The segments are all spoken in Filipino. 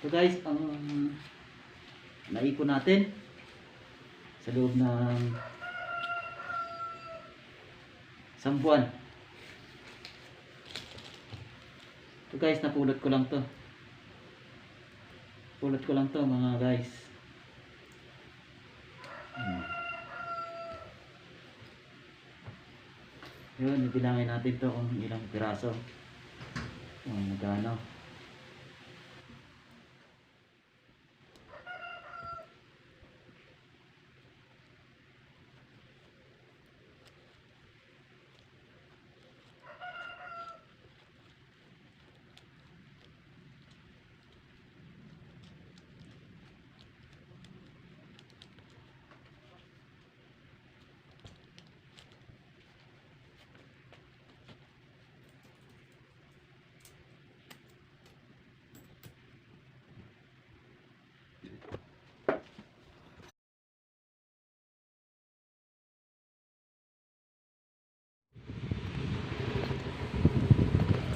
So guys, ang naipon natin sa loob ng isang buwan. So guys, napulot ko lang to. Pulot ko lang to mga guys. Yun, ibilangin natin to kung ilang piraso. Kung magkano.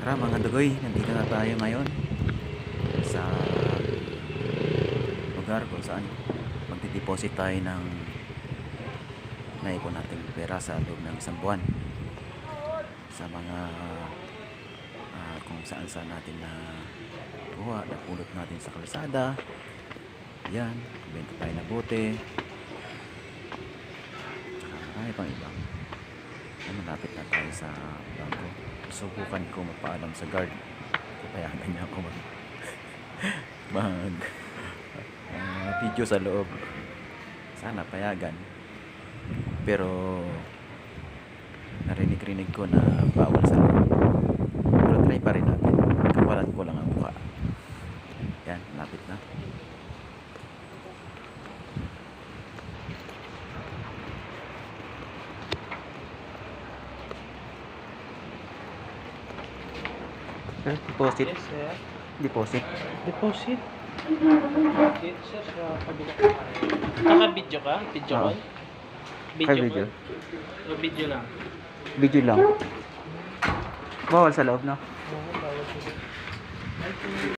Tara mga dugoy, nandito na tayo ngayon sa lugar kung saan magdideposit tayo ng naipon nating pera sa loob ng isang buwan sa mga kung saan natin na kuha, napulot natin sa kalsada. Yan, benta tayo na bote, tsaka marami pang ibang. Malapit na tayo sa bangko. Subukan ko magpaalam sa guard. Papayagan niya ako mag video sa loob. Sana payagan. Pero narinig ko na bawal sa loob. Pero try pa rin natin. Kawalan ko lang ang mukha. Yan, malapit na. Deposit. Yes, sir. Deposit. Deposit? Deposit, sir, sa kabila. Naka-video ka? Video Oo. call? Video Video. call? O video lang? Video lang. Bawal sa loob, no? Oo, bawal sila. Ay, kung